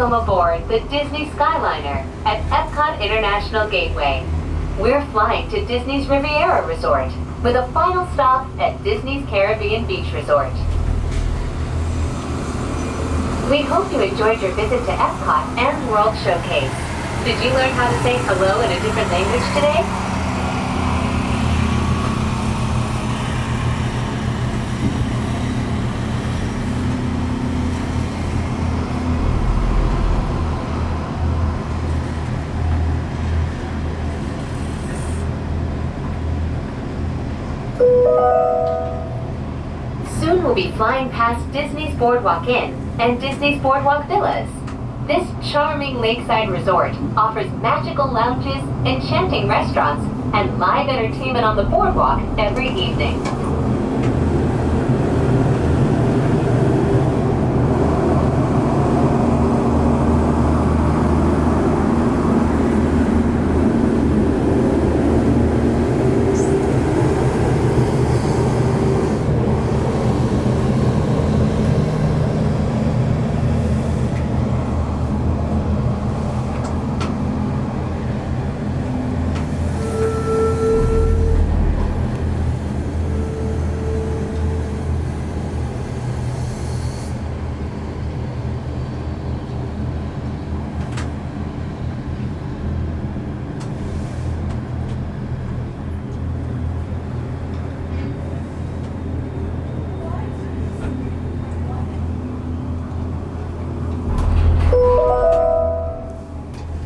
Welcome aboard the Disney Skyliner at Epcot International Gateway. We're flying to Disney's Riviera Resort with a final stop at Disney's Caribbean Beach Resort. We hope you enjoyed your visit to Epcot and World Showcase. Did you learn how to say hello in a different language today? Soon we'll be flying past Disney's Boardwalk Inn and Disney's Boardwalk Villas. This charming lakeside resort offers magical lounges, enchanting restaurants, and live entertainment on the boardwalk every evening.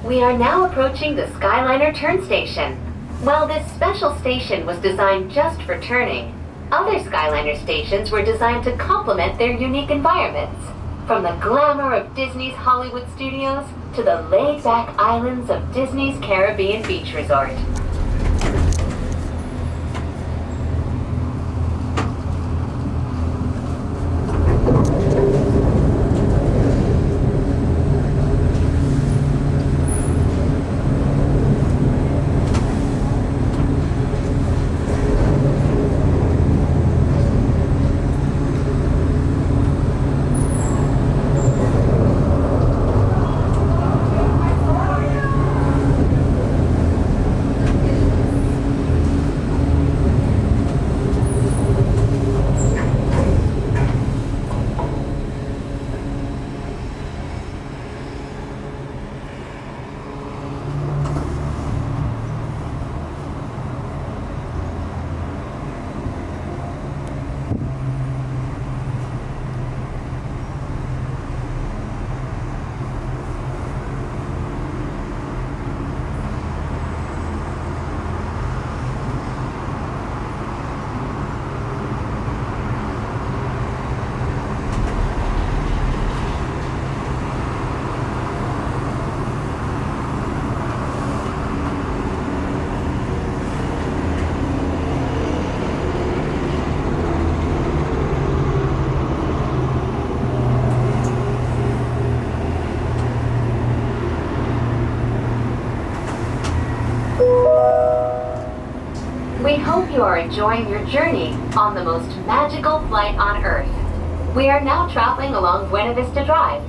We are now approaching the Skyliner turn station. While this special station was designed just for turning, other Skyliner stations were designed to complement their unique environments. From the glamour of Disney's Hollywood studios to the laid-back islands of Disney's Caribbean Beach Resort. We hope you are enjoying your journey on the most magical flight on Earth. We are now traveling along Buena Vista Drive.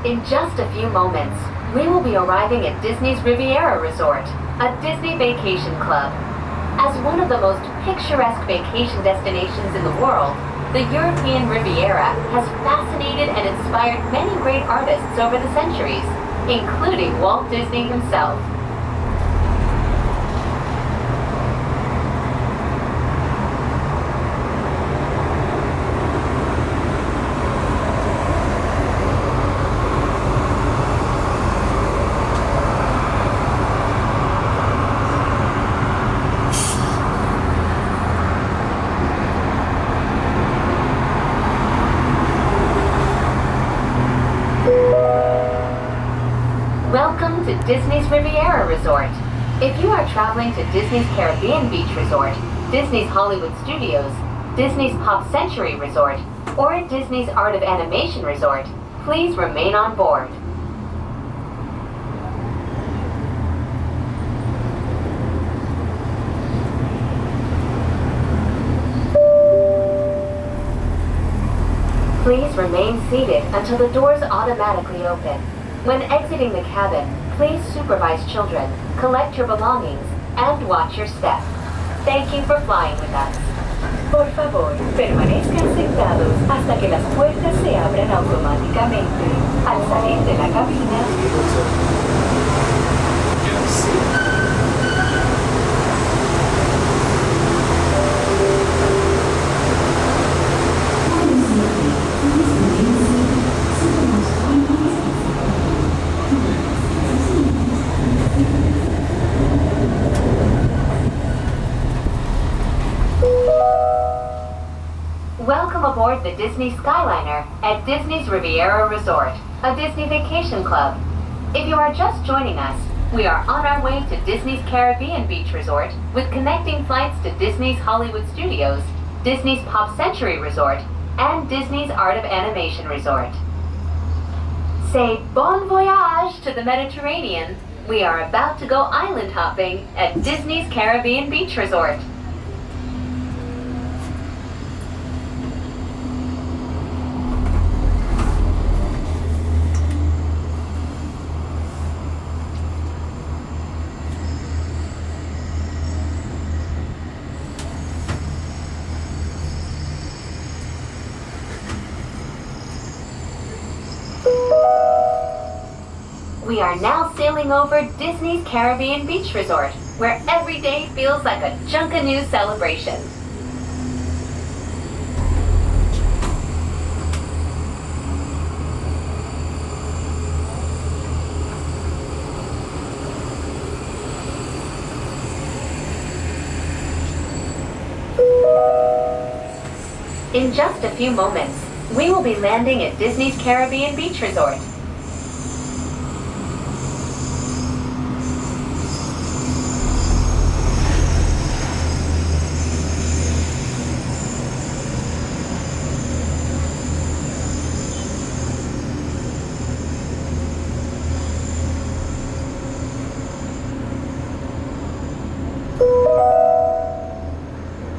In just a few moments, we will be arriving at Disney's Riviera Resort. a Disney vacation club. As one of the most picturesque vacation destinations in the world, the European Riviera has fascinated and inspired many great artists over the centuries, including Walt Disney himself. Welcome to Disney's Riviera Resort. If you are traveling to Disney's Caribbean Beach Resort, Disney's Hollywood Studios, Disney's Pop Century Resort, or Disney's Art of Animation Resort, please remain on board. Please remain seated until the doors automatically open. When exiting the cabin, please supervise children, collect your belongings, and watch your step. Thank you for flying with us. Por favor, permanezcan sentados hasta que las puertas se abran automáticamente. Al salir de la cabina, Welcome aboard the Disney Skyliner at Disney's Riviera Resort, a Disney vacation club. If you are just joining us, we are on our way to Disney's Caribbean Beach Resort with connecting flights to Disney's Hollywood Studios, Disney's Pop Century Resort, and Disney's Art of Animation Resort. Say bon voyage to the Mediterranean. We are about to go island hopping at Disney's Caribbean Beach Resort. We are now sailing over Disney's Caribbean Beach Resort, where every day feels like a Junkanoo celebration. In just a few moments, we will be landing at Disney's Caribbean Beach Resort.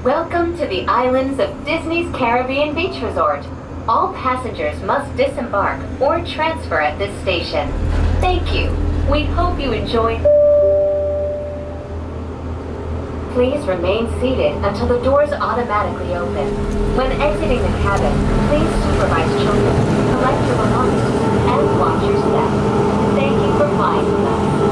Welcome to the islands of Disney's Caribbean Beach Resort. All passengers must disembark or transfer at this station. Thank you. We hope you enjoy. Please remain seated until the doors automatically open. When exiting the cabin, please supervise children, collect your belongings, and watch your step. Thank you for flying with us.